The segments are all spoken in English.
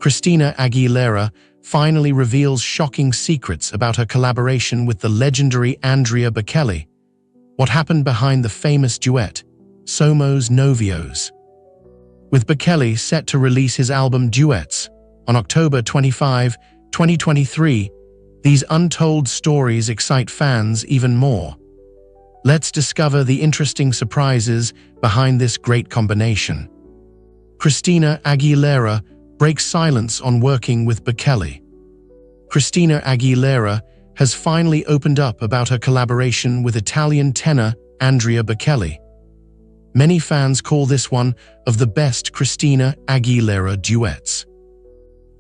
Christina Aguilera finally reveals shocking secrets about her collaboration with the legendary Andrea Bocelli. What happened behind the famous duet, Somos Novios? With Bocelli set to release his album Duets on October 25, 2023, these untold stories excite fans even more. Let's discover the interesting surprises behind this great combination. Christina Aguilera breaks silence on working with Bocelli. Christina Aguilera has finally opened up about her collaboration with Italian tenor Andrea Bocelli. Many fans call this one of the best Christina Aguilera duets.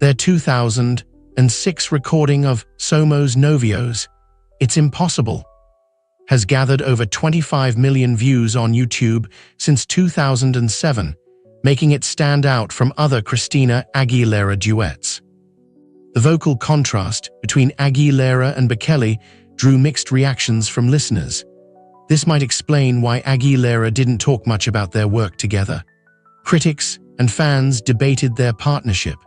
Their 2006 recording of Somos Novios, It's Impossible, has gathered over 25 million views on YouTube since 2007, making it stand out from other Christina Aguilera duets. The vocal contrast between Aguilera and Bocelli drew mixed reactions from listeners. This might explain why Aguilera didn't talk much about their work together. Critics and fans debated their partnership.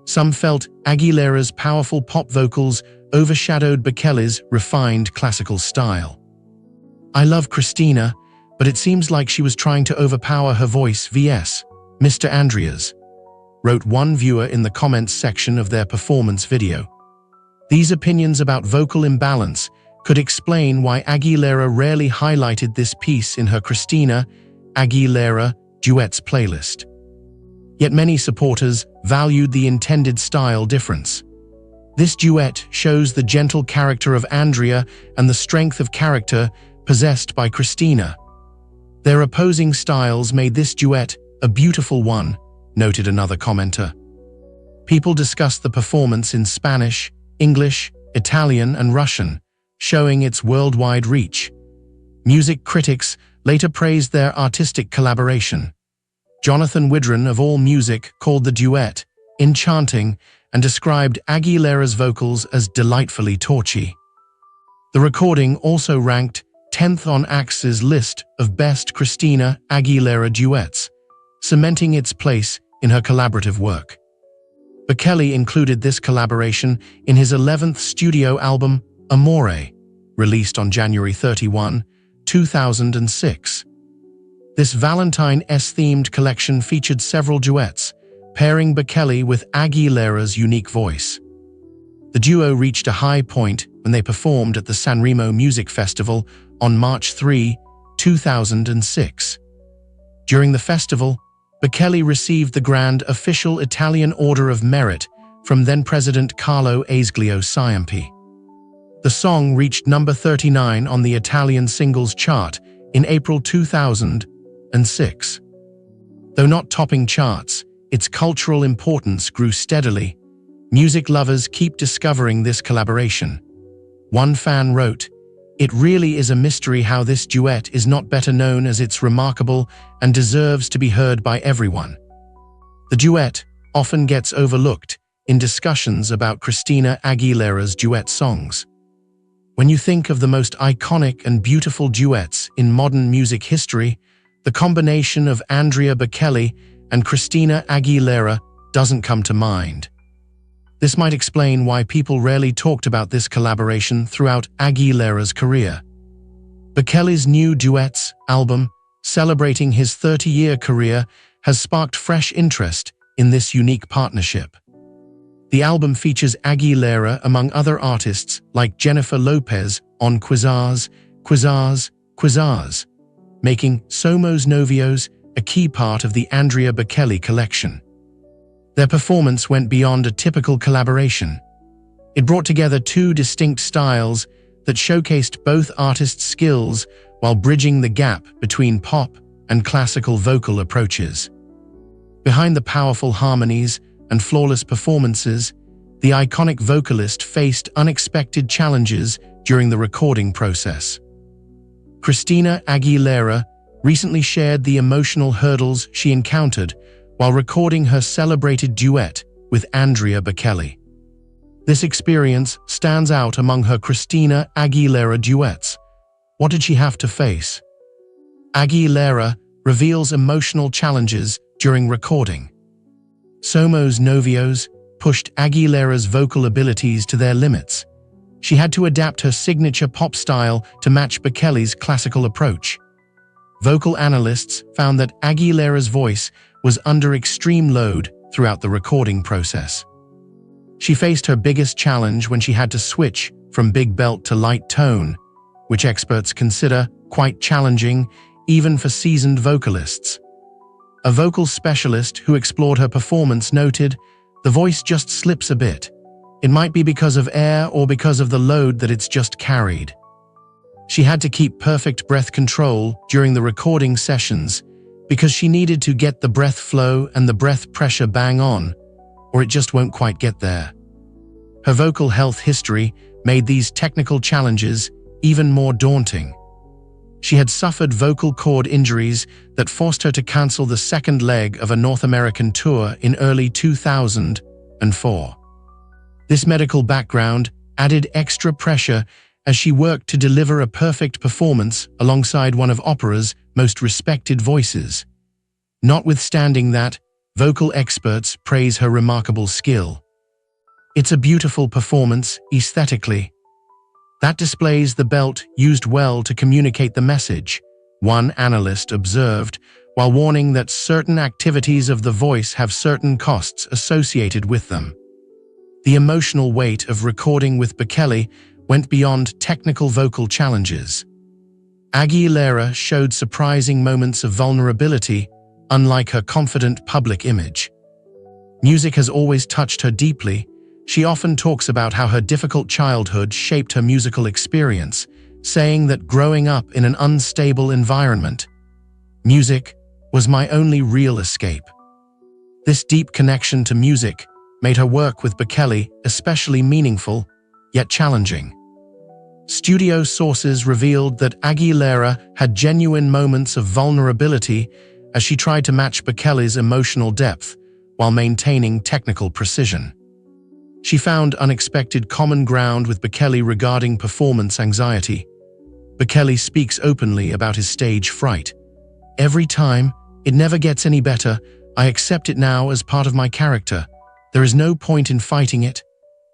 Some felt Aguilera's powerful pop vocals overshadowed Bocelli's refined classical style. I love Christina, but it seems like she was trying to overpower her voice vs. Mr. Andrea's, wrote one viewer in the comments section of their performance video. These opinions about vocal imbalance could explain why Aguilera rarely highlighted this piece in her Christina Aguilera Duets playlist. Yet many supporters valued the intended style difference. This duet shows the gentle character of Andrea and the strength of character possessed by Christina. Their opposing styles made this duet a beautiful one, noted another commenter. People discussed the performance in Spanish, English, Italian, and Russian, showing its worldwide reach. Music critics later praised their artistic collaboration. Jonathan Widron of AllMusic called the duet enchanting and described Aguilera's vocals as delightfully torchy. The recording also ranked 10th on Axe's list of best Christina Aguilera duets, cementing its place in her collaborative work. Bocelli included this collaboration in his 11th studio album, Amore, released on January 31, 2006. This Valentine's-themed collection featured several duets, pairing Bocelli with Aguilera's unique voice. The duo reached a high point when they performed at the Sanremo Music Festival on March 3, 2006. During the festival, Bocelli received the Grand Official Italian Order of Merit from then-President Carlo Azeglio Ciampi. The song reached number 39 on the Italian singles chart in April 2006. Though not topping charts, its cultural importance grew steadily. Music lovers keep discovering this collaboration. One fan wrote, "It really is a mystery how this duet is not better known as it's remarkable and deserves to be heard by everyone." The duet often gets overlooked in discussions about Christina Aguilera's duet songs. When you think of the most iconic and beautiful duets in modern music history, the combination of Andrea Bocelli and Christina Aguilera doesn't come to mind. This might explain why people rarely talked about this collaboration throughout Aguilera's career. Bocelli's new Duets album, celebrating his 30-year career, has sparked fresh interest in this unique partnership. The album features Aguilera among other artists like Jennifer Lopez on Quizás, making Somos Novios a key part of the Andrea Bocelli collection. Their performance went beyond a typical collaboration. It brought together two distinct styles that showcased both artists' skills while bridging the gap between pop and classical vocal approaches. Behind the powerful harmonies and flawless performances, the iconic vocalist faced unexpected challenges during the recording process. Christina Aguilera recently shared the emotional hurdles she encountered while recording her celebrated duet with Andrea Bocelli. This experience stands out among her Christina Aguilera duets. What did she have to face? Aguilera reveals emotional challenges during recording. Somos Novios, pushed Aguilera's vocal abilities to their limits. She had to adapt her signature pop style to match Bocelli's classical approach. Vocal analysts found that Aguilera's voice was under extreme load throughout the recording process. She faced her biggest challenge when she had to switch from big belt to light tone, which experts consider quite challenging even for seasoned vocalists. A vocal specialist who explored her performance noted, "The voice just slips a bit. It might be because of air or because of the load that it's just carried." She had to keep perfect breath control during the recording sessions because she needed to get the breath flow and the breath pressure bang on, or it just won't quite get there. Her vocal health history made these technical challenges even more daunting. She had suffered vocal cord injuries that forced her to cancel the second leg of a North American tour in early 2004. This medical background added extra pressure as she worked to deliver a perfect performance alongside one of opera's most respected voices. Notwithstanding that, vocal experts praise her remarkable skill. "It's a beautiful performance aesthetically. That displays the belt used well to communicate the message," one analyst observed, while warning that certain activities of the voice have certain costs associated with them. The emotional weight of recording with Bocelli went beyond technical vocal challenges. Aguilera showed surprising moments of vulnerability, unlike her confident public image. Music has always touched her deeply. She often talks about how her difficult childhood shaped her musical experience, saying that growing up in an unstable environment, music was my only real escape. This deep connection to music made her work with Bocelli especially meaningful, yet challenging. Studio sources revealed that Aguilera had genuine moments of vulnerability as she tried to match Bocelli's emotional depth while maintaining technical precision. She found unexpected common ground with Bocelli regarding performance anxiety. Bocelli speaks openly about his stage fright. "Every time, it never gets any better. I accept it now as part of my character. There is no point in fighting it.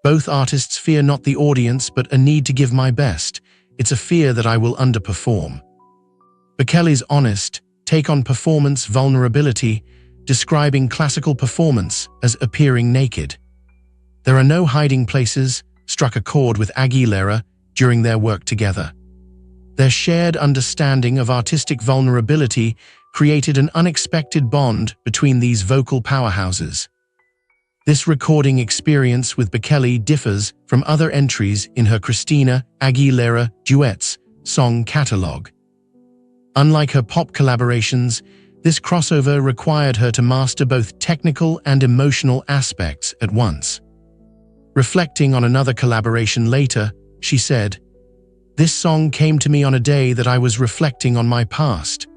Both artists fear not the audience but a need to give my best. It's a fear that I will underperform." Bocelli's honest take on performance vulnerability, describing classical performance as appearing naked. "There are no hiding places," struck a chord with Aguilera during their work together. Their shared understanding of artistic vulnerability created an unexpected bond between these vocal powerhouses. This recording experience with Bocelli differs from other entries in her Christina Aguilera duets song catalog. Unlike her pop collaborations, this crossover required her to master both technical and emotional aspects at once. Reflecting on another collaboration later, she said, "This song came to me on a day that I was reflecting on my past,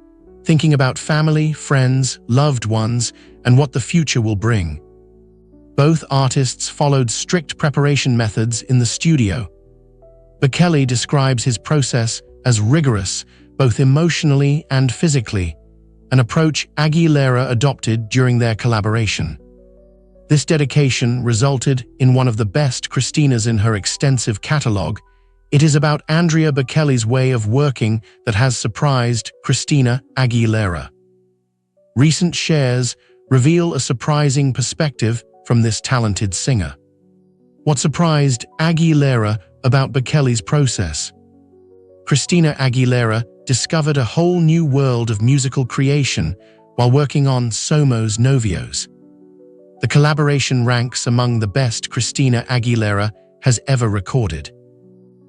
thinking about family, friends, loved ones, and what the future will bring." Both artists followed strict preparation methods in the studio. Bocelli describes his process as rigorous, both emotionally and physically, an approach Aguilera adopted during their collaboration. This dedication resulted in one of the best Christinas in her extensive catalog. It is about Andrea Bocelli's way of working that has surprised Christina Aguilera. Recent shares reveal a surprising perspective from this talented singer. What surprised Aguilera about Bocelli's process? Christina Aguilera discovered a whole new world of musical creation while working on Somos Novios. The collaboration ranks among the best Christina Aguilera has ever recorded.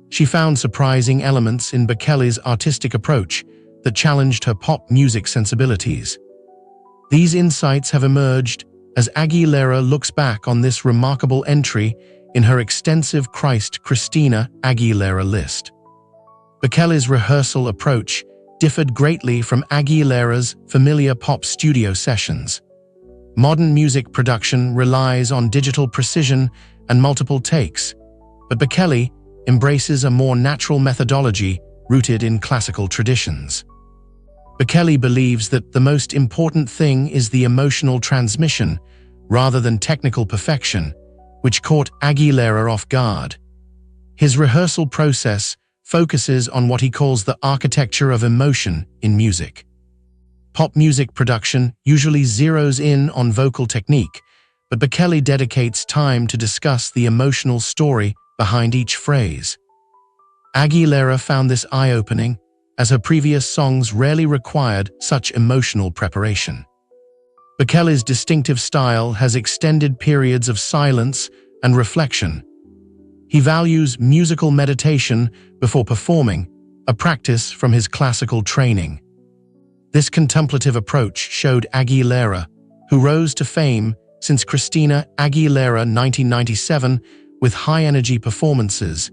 She found surprising elements in Bocelli's artistic approach that challenged her pop music sensibilities. These insights have emerged as Aguilera looks back on this remarkable entry in her extensive Christina Aguilera list. Bocelli's rehearsal approach differed greatly from Aguilera's familiar pop studio sessions. Modern music production relies on digital precision and multiple takes, but Bocelli embraces a more natural methodology rooted in classical traditions. Bocelli believes that the most important thing is the emotional transmission rather than technical perfection, which caught Aguilera off guard. His rehearsal process focuses on what he calls the architecture of emotion in music. Pop music production usually zeroes in on vocal technique, but Bocelli dedicates time to discuss the emotional story behind each phrase. Aguilera found this eye-opening, as her previous songs rarely required such emotional preparation. Bocelli's distinctive style has extended periods of silence and reflection. He values musical meditation before performing, a practice from his classical training. This contemplative approach showed Aguilera, who rose to fame since Christina Aguilera 1997 with high-energy performances,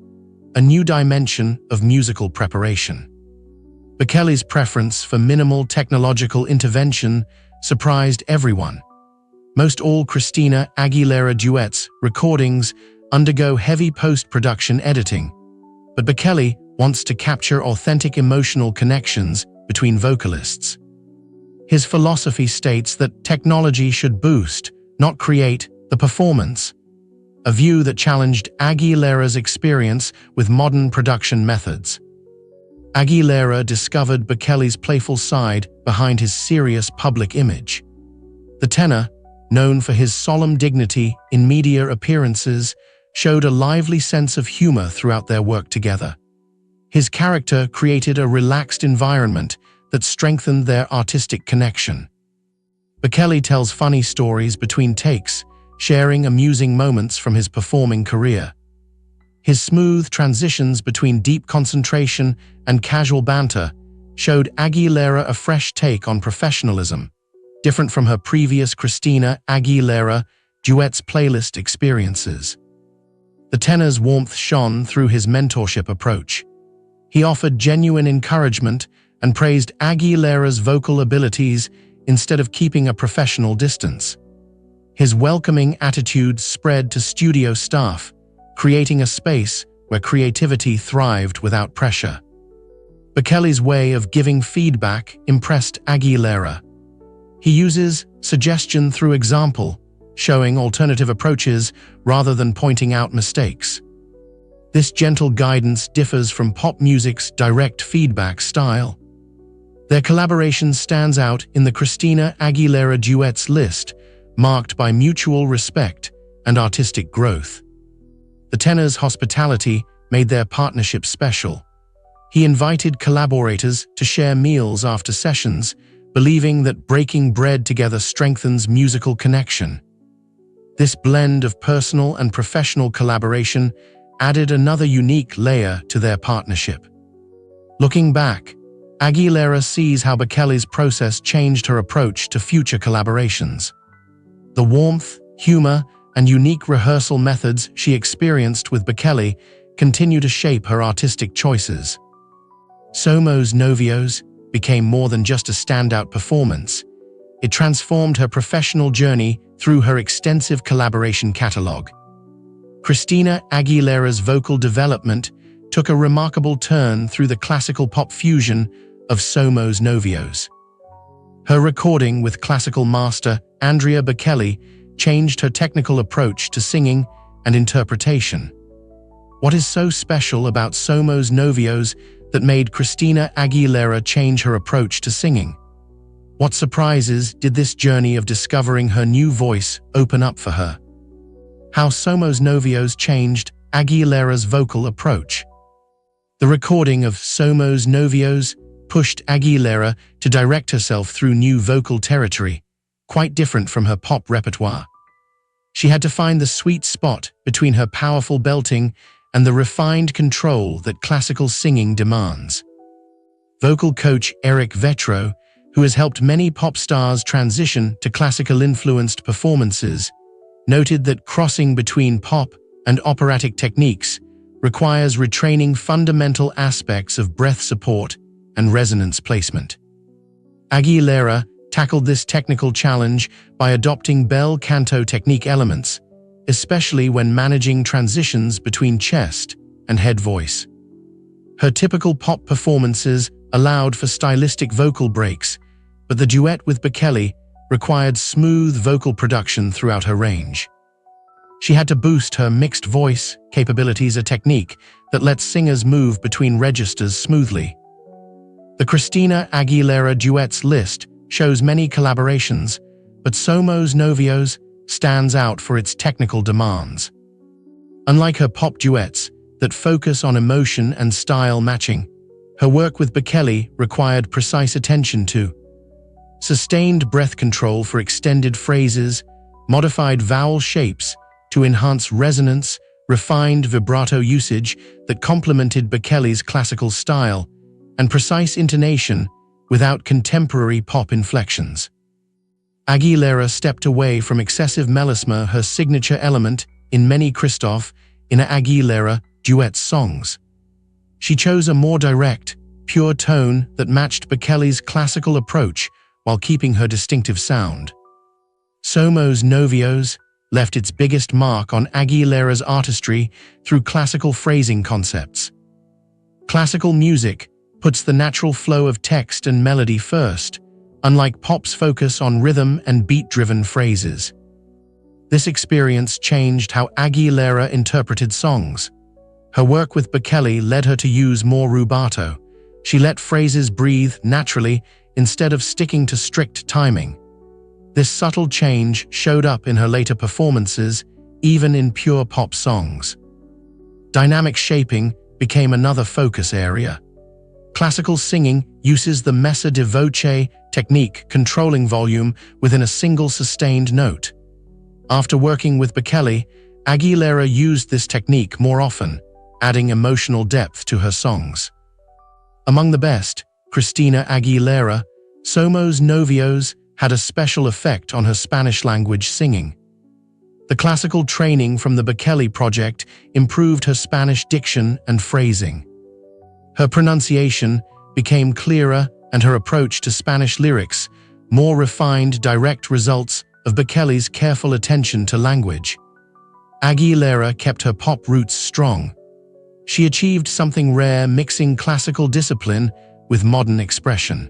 a new dimension of musical preparation. Bocelli's preference for minimal technological intervention surprised everyone. Most all Christina Aguilera duets recordings undergo heavy post-production editing, but Bocelli wants to capture authentic emotional connections between vocalists. His philosophy states that technology should boost, not create, the performance, a view that challenged Aguilera's experience with modern production methods. Aguilera discovered Bocelli's playful side behind his serious public image. The tenor, known for his solemn dignity in media appearances, showed a lively sense of humor throughout their work together. His character created a relaxed environment that strengthened their artistic connection. Bocelli tells funny stories between takes, sharing amusing moments from his performing career. His smooth transitions between deep concentration and casual banter showed Aguilera a fresh take on professionalism, different from her previous Christina Aguilera duets playlist experiences. The tenor's warmth shone through his mentorship approach. He offered genuine encouragement and praised Aguilera's vocal abilities instead of keeping a professional distance. His welcoming attitude spread to studio staff, creating a space where creativity thrived without pressure. Bocelli's way of giving feedback impressed Aguilera. He uses suggestion through example, showing alternative approaches rather than pointing out mistakes. This gentle guidance differs from pop music's direct feedback style. Their collaboration stands out in the Christina Aguilera duets list, marked by mutual respect and artistic growth. The tenor's hospitality made their partnership special. He invited collaborators to share meals after sessions, believing that breaking bread together strengthens musical connection. This blend of personal and professional collaboration added another unique layer to their partnership. Looking back, Aguilera sees how Bocelli's process changed her approach to future collaborations. The warmth, humor, and unique rehearsal methods she experienced with Bocelli continue to shape her artistic choices. Somos Novios became more than just a standout performance. It transformed her professional journey through her extensive collaboration catalog. Christina Aguilera's vocal development took a remarkable turn through the classical pop fusion of Somos Novios. Her recording with classical master Andrea Bocelli changed her technical approach to singing and interpretation. What is so special about Somos Novios that made Christina Aguilera change her approach to singing? What surprises did this journey of discovering her new voice open up for her? How Somos Novios changed Aguilera's vocal approach. The recording of Somos Novios pushed Aguilera to direct herself through new vocal territory, quite different from her pop repertoire. She had to find the sweet spot between her powerful belting and the refined control that classical singing demands. Vocal coach Eric Vetro, who has helped many pop stars transition to classical-influenced performances, noted that crossing between pop and operatic techniques requires retraining fundamental aspects of breath support and resonance placement. Aguilera tackled this technical challenge by adopting bel canto technique elements, especially when managing transitions between chest and head voice. Her typical pop performances allowed for stylistic vocal breaks, but the duet with Bocelli required smooth vocal production throughout her range. She had to boost her mixed voice capabilities, a technique that lets singers move between registers smoothly. The Christina Aguilera duets list shows many collaborations, but Somos Novios stands out for its technical demands. Unlike her pop duets that focus on emotion and style matching, her work with Bocelli required precise attention to sustained breath control for extended phrases, modified vowel shapes to enhance resonance, refined vibrato usage that complemented Bocelli's classical style, and precise intonation without contemporary pop inflections. Aguilera stepped away from excessive melisma, her signature element in many Christophe Aguilera duet songs. She chose a more direct, pure tone that matched Bocelli's classical approach while keeping her distinctive sound. Somos Novios left its biggest mark on Aguilera's artistry through classical phrasing concepts. Classical music puts the natural flow of text and melody first, unlike pop's focus on rhythm and beat-driven phrases. This experience changed how Aguilera interpreted songs. Her work with Bocelli led her to use more rubato. She let phrases breathe naturally instead of sticking to strict timing. This subtle change showed up in her later performances, even in pure pop songs. Dynamic shaping became another focus area. Classical singing uses the messa di voce technique, controlling volume within a single sustained note. After working with Bocelli, Aguilera used this technique more often, adding emotional depth to her songs. Among the best, Christina Aguilera, Somos Novios had a special effect on her Spanish-language singing. The classical training from the Bocelli project improved her Spanish diction and phrasing. Her pronunciation became clearer and her approach to Spanish lyrics more refined, direct results of Bocelli's careful attention to language. Aguilera kept her pop roots strong. She achieved something rare, mixing classical discipline with modern expression.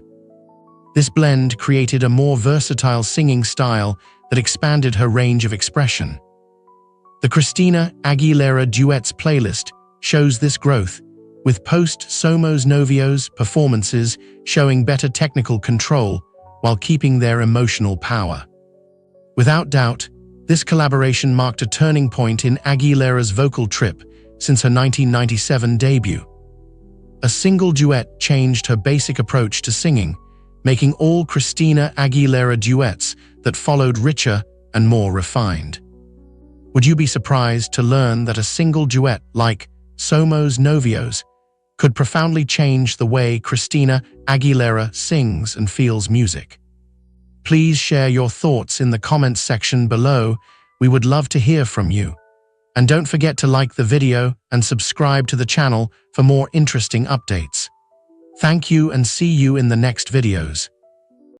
This blend created a more versatile singing style that expanded her range of expression. The Christina Aguilera Duets playlist shows this growth, with post-Somos Novios performances showing better technical control while keeping their emotional power. Without doubt, this collaboration marked a turning point in Aguilera's vocal trip since her 1997 debut. A single duet changed her basic approach to singing, making all Christina Aguilera duets that followed richer and more refined. Would you be surprised to learn that a single duet like Somos Novios could profoundly change the way Christina Aguilera sings and feels music? Please share your thoughts in the comments section below. We would love to hear from you. And don't forget to like the video and subscribe to the channel for more interesting updates. Thank you and see you in the next videos.